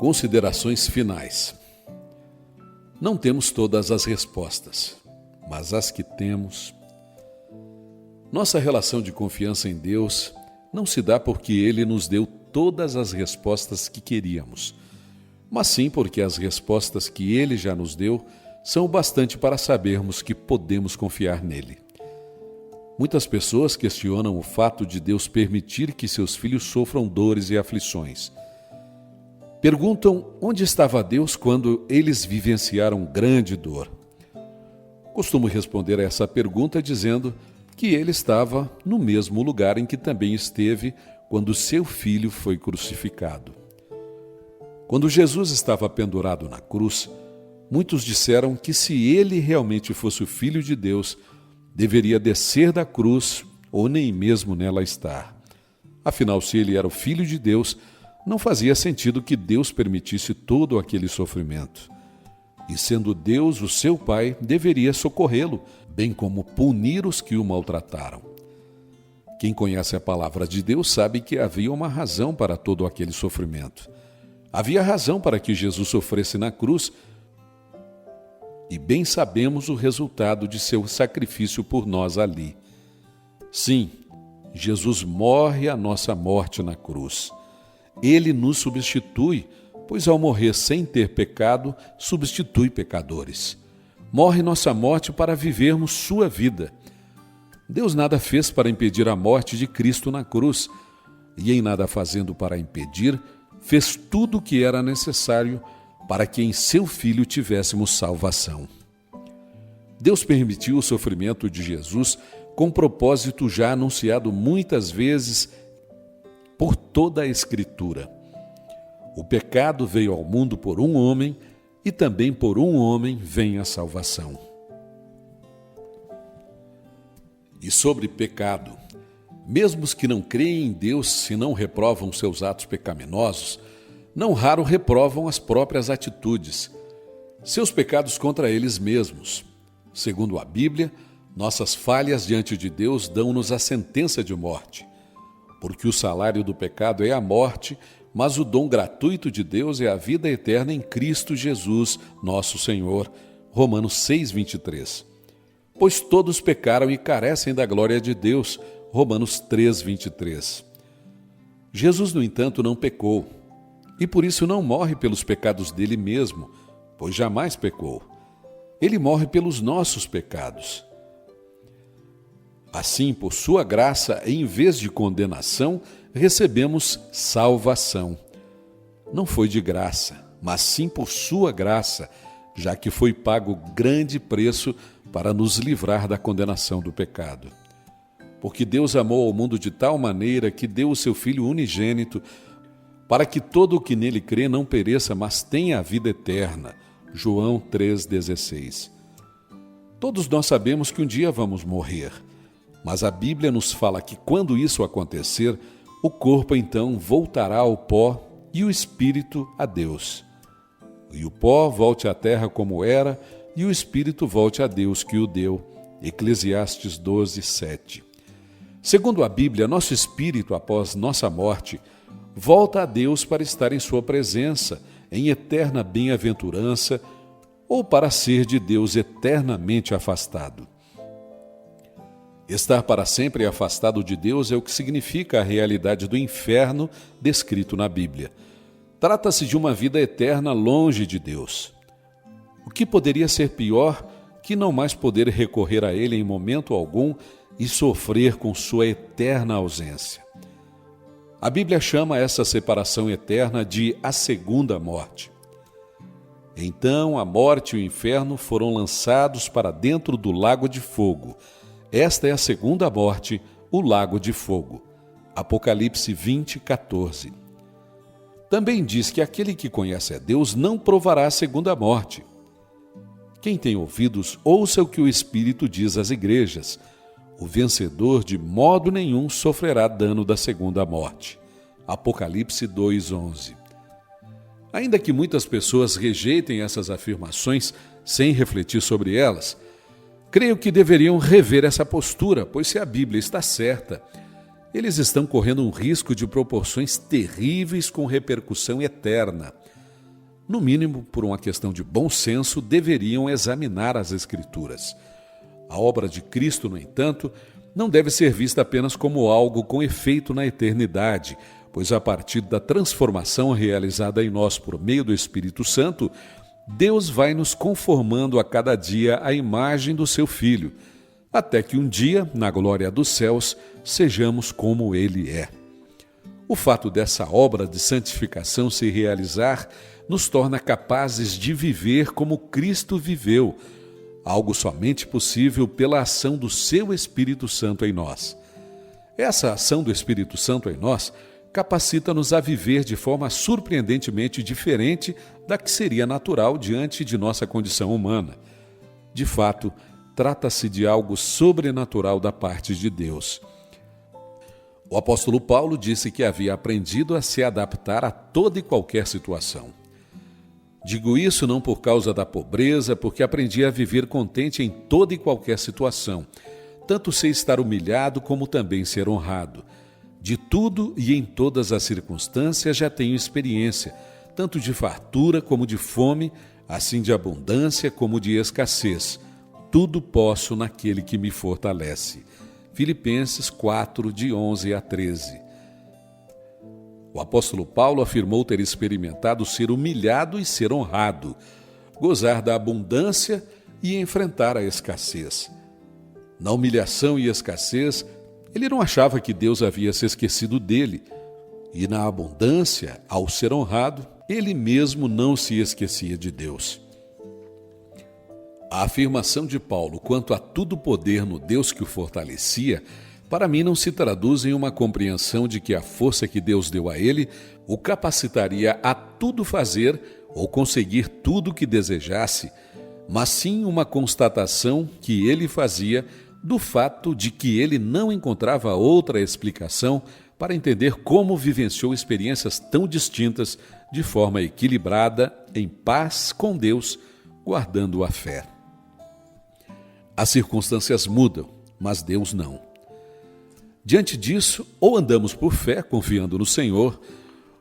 Considerações finais. Não temos todas as respostas, mas as que temos. Nossa relação de confiança em Deus não se dá porque Ele nos deu todas as respostas que queríamos, mas sim porque as respostas que Ele já nos deu são o bastante para sabermos que podemos confiar nele. Muitas pessoas questionam o fato de Deus permitir que seus filhos sofram dores e aflições. Perguntam onde estava Deus quando eles vivenciaram grande dor. Costumo responder a essa pergunta dizendo que Ele estava no mesmo lugar em que também esteve quando seu filho foi crucificado. Quando Jesus estava pendurado na cruz, muitos disseram que se Ele realmente fosse o Filho de Deus, deveria descer da cruz ou nem mesmo nela estar. Afinal, se Ele era o Filho de Deus, não fazia sentido que Deus permitisse todo aquele sofrimento. E sendo Deus o seu Pai, deveria socorrê-lo, bem como punir os que o maltrataram. Quem conhece a palavra de Deus sabe que havia uma razão para todo aquele sofrimento. Havia razão para que Jesus sofresse na cruz, e bem sabemos o resultado de seu sacrifício por nós ali. Sim, Jesus morre a nossa morte na cruz. Ele nos substitui, pois ao morrer sem ter pecado, substitui pecadores. Morre nossa morte para vivermos sua vida. Deus nada fez para impedir a morte de Cristo na cruz, e em nada fazendo para impedir, fez tudo o que era necessário para que em seu Filho tivéssemos salvação. Deus permitiu o sofrimento de Jesus com propósito já anunciado muitas vezes por toda a Escritura. O pecado veio ao mundo por um homem e também por um homem vem a salvação. E sobre pecado, mesmo os que não creem em Deus, se não reprovam seus atos pecaminosos, não raro reprovam as próprias atitudes, seus pecados contra eles mesmos. Segundo a Bíblia, nossas falhas diante de Deus dão-nos a sentença de morte. Porque o salário do pecado é a morte, mas o dom gratuito de Deus é a vida eterna em Cristo Jesus, nosso Senhor. Romanos 6:23. Pois todos pecaram e carecem da glória de Deus. Romanos 3:23. Jesus, no entanto, não pecou, e por isso não morre pelos pecados dele mesmo, pois jamais pecou. Ele morre pelos nossos pecados. Assim, por sua graça, em vez de condenação, recebemos salvação. Não foi de graça, mas sim por sua graça, já que foi pago grande preço para nos livrar da condenação do pecado. Porque Deus amou ao mundo de tal maneira que deu o seu Filho unigênito, para que todo o que nele crê não pereça, mas tenha a vida eterna. João 3,16. Todos nós sabemos que um dia vamos morrer. Mas a Bíblia nos fala que quando isso acontecer, o corpo então voltará ao pó e o espírito a Deus. E o pó volte à terra como era, e o espírito volte a Deus que o deu. Eclesiastes 12:7. Segundo a Bíblia, nosso espírito, após nossa morte, volta a Deus para estar em sua presença, em eterna bem-aventurança, ou para ser de Deus eternamente afastado. Estar para sempre afastado de Deus é o que significa a realidade do inferno descrito na Bíblia. Trata-se de uma vida eterna longe de Deus. O que poderia ser pior que não mais poder recorrer a Ele em momento algum e sofrer com sua eterna ausência? A Bíblia chama essa separação eterna de a segunda morte. Então a morte e o inferno foram lançados para dentro do lago de fogo. Esta é a segunda morte, o lago de fogo. Apocalipse 20:14. Também diz que aquele que conhece a Deus não provará a segunda morte. Quem tem ouvidos, ouça o que o Espírito diz às igrejas. O vencedor de modo nenhum sofrerá dano da segunda morte. Apocalipse 2:11. Ainda que muitas pessoas rejeitem essas afirmações sem refletir sobre elas, creio que deveriam rever essa postura, pois se a Bíblia está certa, eles estão correndo um risco de proporções terríveis com repercussão eterna. no mínimo por uma questão de bom senso, deveriam examinar as Escrituras. A obra de Cristo, no entanto, não deve ser vista apenas como algo com efeito na eternidade, pois a partir da transformação realizada em nós por meio do Espírito Santo, Deus vai nos conformando a cada dia à imagem do seu Filho, até que um dia, na glória dos céus, sejamos como Ele é. O fato dessa obra de santificação se realizar nos torna capazes de viver como Cristo viveu, algo somente possível pela ação do seu Espírito Santo em nós. Essa ação do Espírito Santo em nós capacita-nos a viver de forma surpreendentemente diferente da que seria natural diante de nossa condição humana. De fato, trata-se de algo sobrenatural da parte de Deus. O apóstolo Paulo disse que havia aprendido a se adaptar a toda e qualquer situação. Digo isso não por causa da pobreza, porque aprendi a viver contente em toda e qualquer situação. Tanto sei estar humilhado como também ser honrado. De tudo e em todas as circunstâncias já tenho experiência, tanto de fartura como de fome, assim de abundância como de escassez. Tudo posso naquele que me fortalece. Filipenses 4, de 11 a 13. O apóstolo Paulo afirmou ter experimentado ser humilhado e ser honrado, gozar da abundância e enfrentar a escassez. Na humilhação e escassez, ele não achava que Deus havia se esquecido dele, e na abundância, ao ser honrado, ele mesmo não se esquecia de Deus. A afirmação de Paulo quanto a tudo poder no Deus que o fortalecia, para mim não se traduz em uma compreensão de que a força que Deus deu a ele o capacitaria a tudo fazer ou conseguir tudo o que desejasse, mas sim uma constatação que ele fazia do fato de que ele não encontrava outra explicação para entender como vivenciou experiências tão distintas de forma equilibrada, em paz com Deus, guardando a fé. As circunstâncias mudam, mas Deus não. Diante disso, ou andamos por fé, confiando no Senhor,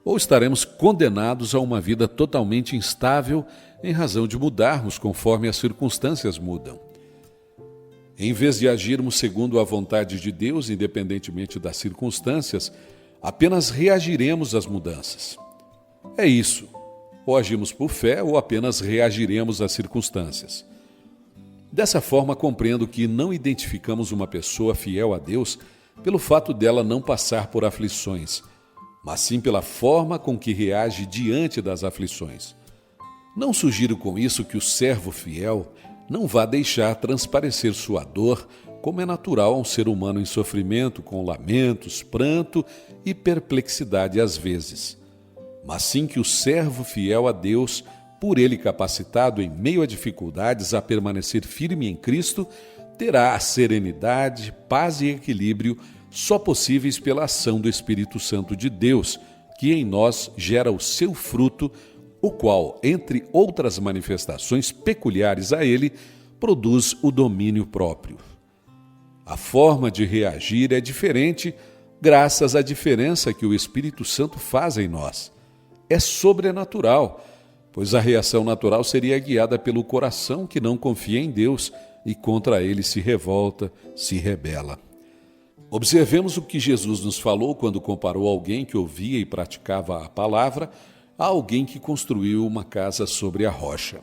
ou estaremos condenados a uma vida totalmente instável em razão de mudarmos conforme as circunstâncias mudam. Em vez de agirmos segundo a vontade de Deus, independentemente das circunstâncias, apenas reagiremos às mudanças. É isso, ou agimos por fé ou apenas reagiremos às circunstâncias. Dessa forma, compreendo que não identificamos uma pessoa fiel a Deus pelo fato dela não passar por aflições, mas sim pela forma com que reage diante das aflições. Não sugiro com isso que o servo fiel não vá deixar transparecer sua dor, como é natural a um ser humano em sofrimento, com lamentos, pranto e perplexidade às vezes, mas sim que o servo fiel a Deus, por ele capacitado em meio a dificuldades a permanecer firme em Cristo, terá a serenidade, paz e equilíbrio só possíveis pela ação do Espírito Santo de Deus, que em nós gera o seu fruto, o qual, entre outras manifestações peculiares a ele, produz o domínio próprio. A forma de reagir é diferente graças à diferença que o Espírito Santo faz em nós. É sobrenatural, pois a reação natural seria guiada pelo coração que não confia em Deus e contra ele se revolta, se rebela. Observemos o que Jesus nos falou quando comparou alguém que ouvia e praticava a palavra a alguém que construiu uma casa sobre a rocha.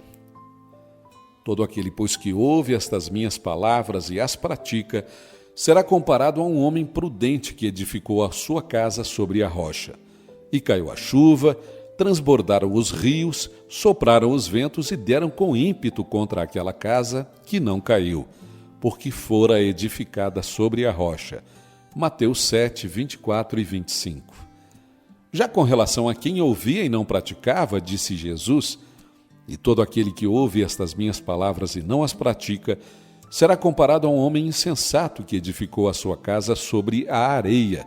Todo aquele, pois, que ouve estas minhas palavras e as pratica, será comparado a um homem prudente que edificou a sua casa sobre a rocha. E caiu a chuva, transbordaram os rios, sopraram os ventos e deram com ímpeto contra aquela casa, que não caiu, porque fora edificada sobre a rocha. Mateus 7, 24 e 25. Já com relação a quem ouvia e não praticava, disse Jesus, e todo aquele que ouve estas minhas palavras e não as pratica, será comparado a um homem insensato que edificou a sua casa sobre a areia.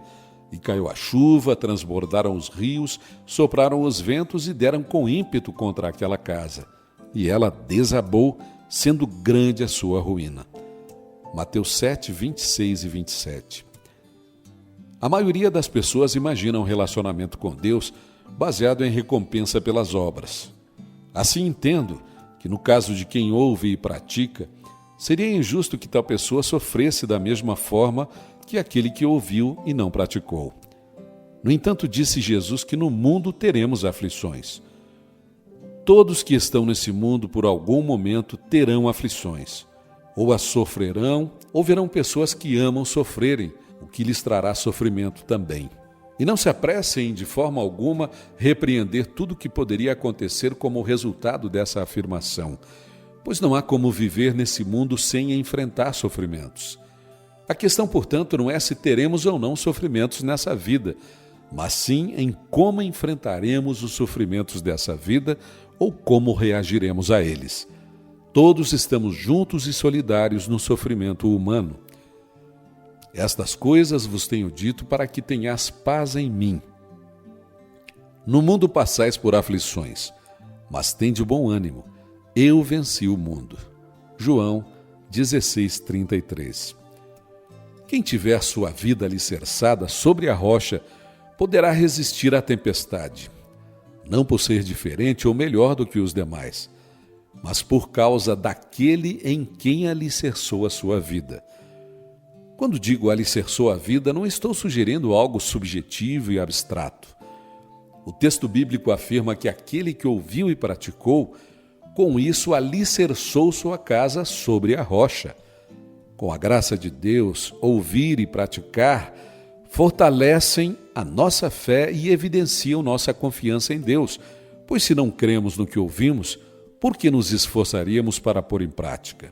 E caiu a chuva, transbordaram os rios, sopraram os ventos e deram com ímpeto contra aquela casa. E ela desabou, sendo grande a sua ruína. Mateus 7, 26 e 27. A maioria das pessoas imagina um relacionamento com Deus baseado em recompensa pelas obras. Assim entendo que, no caso de quem ouve e pratica, seria injusto que tal pessoa sofresse da mesma forma que aquele que ouviu e não praticou. No entanto, disse Jesus que no mundo teremos aflições. Todos que estão nesse mundo por algum momento terão aflições. Ou as sofrerão, ou verão pessoas que amam sofrerem, o que lhes trará sofrimento também. E não se apressem de forma alguma repreender tudo o que poderia acontecer como resultado dessa afirmação, pois não há como viver nesse mundo sem enfrentar sofrimentos. A questão, portanto, não é se teremos ou não sofrimentos nessa vida, mas sim em como enfrentaremos os sofrimentos dessa vida ou como reagiremos a eles. Todos estamos juntos e solidários no sofrimento humano. Estas coisas vos tenho dito para que tenhais paz em mim. No mundo passais por aflições, mas tende bom ânimo. Eu venci o mundo. João 16:33. Quem tiver sua vida alicerçada sobre a rocha poderá resistir à tempestade, não por ser diferente ou melhor do que os demais, mas por causa daquele em quem alicerçou a sua vida. Quando digo alicerçou a vida, não estou sugerindo algo subjetivo e abstrato. O texto bíblico afirma que aquele que ouviu e praticou, com isso alicerçou sua casa sobre a rocha. Com a graça de Deus, ouvir e praticar fortalecem a nossa fé e evidenciam nossa confiança em Deus, pois se não cremos no que ouvimos, por que nos esforçaríamos para pôr em prática?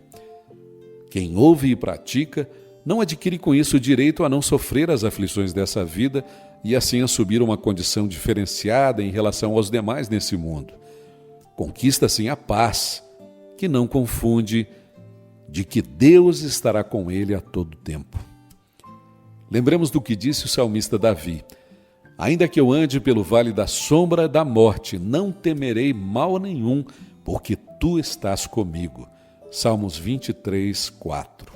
Quem ouve e pratica não adquire com isso o direito a não sofrer as aflições dessa vida e assim assumir uma condição diferenciada em relação aos demais nesse mundo. Conquista, sim, a paz, que não confunde de que Deus estará com ele a todo tempo. Lembremos do que disse o salmista Davi: ainda que eu ande pelo vale da sombra da morte, não temerei mal nenhum, porque tu estás comigo. Salmos 23:4.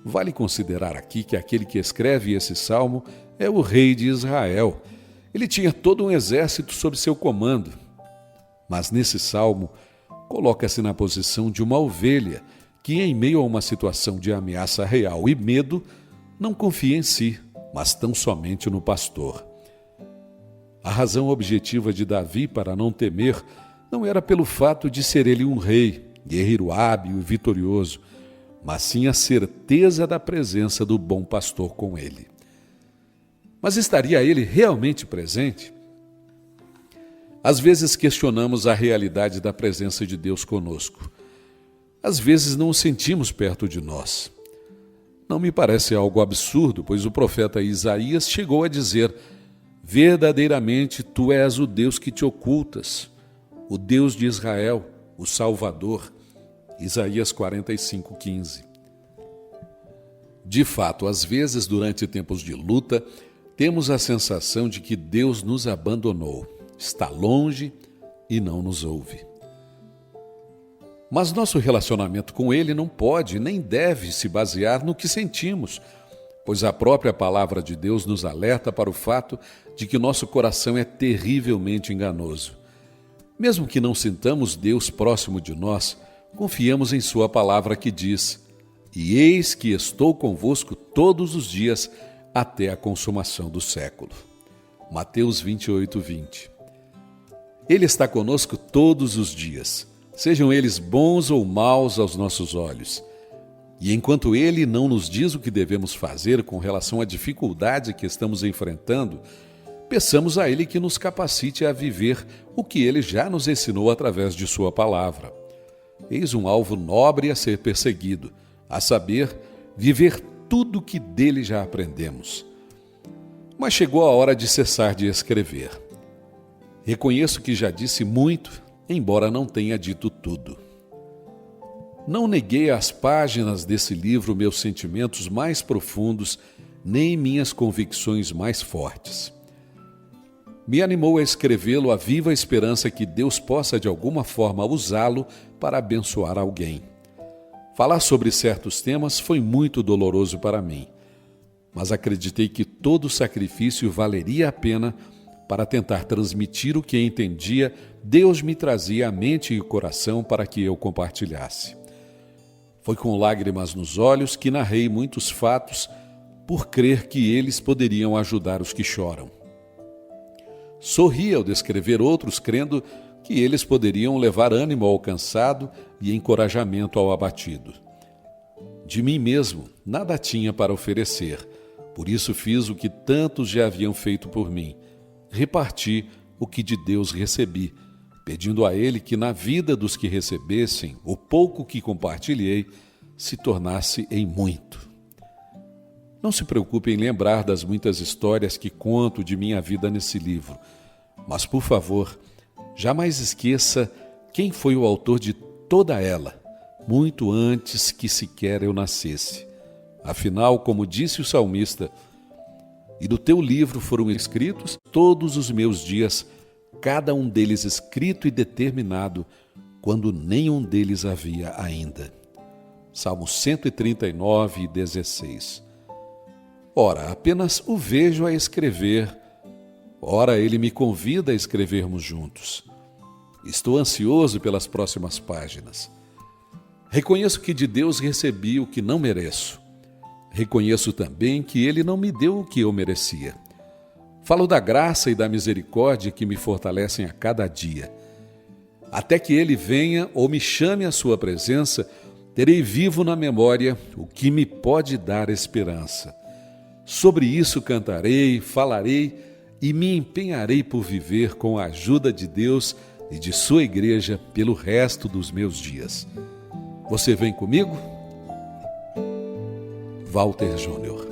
Vale considerar aqui que aquele que escreve esse salmo é o rei de Israel. Ele tinha todo um exército sob seu comando. Mas nesse salmo, coloca-se na posição de uma ovelha que, em meio a uma situação de ameaça real e medo, não confia em si, mas tão somente no pastor. A razão objetiva de Davi para não temer não era pelo fato de ser ele um rei, guerreiro hábil e vitorioso, mas sim a certeza da presença do bom pastor com ele. Mas estaria ele realmente presente? Às vezes questionamos a realidade da presença de Deus conosco. Às vezes não o sentimos perto de nós. Não me parece algo absurdo, pois o profeta Isaías chegou a dizer: verdadeiramente tu és o Deus que te ocultas, o Deus de Israel, o Salvador. Isaías 45:15. De fato, às vezes, durante tempos de luta, temos a sensação de que Deus nos abandonou, está longe e não nos ouve. Mas nosso relacionamento com Ele não pode nem deve se basear no que sentimos, pois a própria palavra de Deus nos alerta para o fato de que nosso coração é terrivelmente enganoso. Mesmo que não sintamos Deus próximo de nós, confiemos em Sua palavra que diz: e eis que estou convosco todos os dias até a consumação do século. Mateus 28:20. Ele está conosco todos os dias, sejam eles bons ou maus aos nossos olhos. E enquanto Ele não nos diz o que devemos fazer com relação à dificuldade que estamos enfrentando, peçamos a Ele que nos capacite a viver o que Ele já nos ensinou através de Sua palavra. Eis um alvo nobre a ser perseguido, a saber, viver tudo o que dele já aprendemos. Mas chegou a hora de cessar de escrever. Reconheço que já disse muito, embora não tenha dito tudo. Não neguei às páginas desse livro meus sentimentos mais profundos, nem minhas convicções mais fortes. Me animou a escrevê-lo a viva esperança que Deus possa de alguma forma usá-lo para abençoar alguém. Falar sobre certos temas foi muito doloroso para mim, mas acreditei que todo sacrifício valeria a pena para tentar transmitir o que entendia, Deus me trazia à mente e o coração para que eu compartilhasse. Foi com lágrimas nos olhos que narrei muitos fatos por crer que eles poderiam ajudar os que choram. Sorri ao descrever outros, crendo que eles poderiam levar ânimo ao cansado e encorajamento ao abatido. De mim mesmo, nada tinha para oferecer, por isso fiz o que tantos já haviam feito por mim. Reparti o que de Deus recebi, pedindo a Ele que na vida dos que recebessem o pouco que compartilhei se tornasse em muito. Não se preocupe em lembrar das muitas histórias que conto de minha vida nesse livro, mas, por favor, jamais esqueça quem foi o autor de toda ela, muito antes que sequer eu nascesse. Afinal, como disse o salmista, e do teu livro foram escritos todos os meus dias, cada um deles escrito e determinado, quando nenhum deles havia ainda. Salmo 139, 16. Ora, apenas o vejo a escrever, ora ele me convida a escrevermos juntos. Estou ansioso pelas próximas páginas. Reconheço que de Deus recebi o que não mereço. Reconheço também que Ele não me deu o que eu merecia. Falo da graça e da misericórdia que me fortalecem a cada dia. Até que Ele venha ou me chame à sua presença, terei vivo na memória o que me pode dar esperança. Sobre isso cantarei, falarei e me empenharei por viver com a ajuda de Deus e de sua igreja pelo resto dos meus dias. Você vem comigo? Walter Júnior.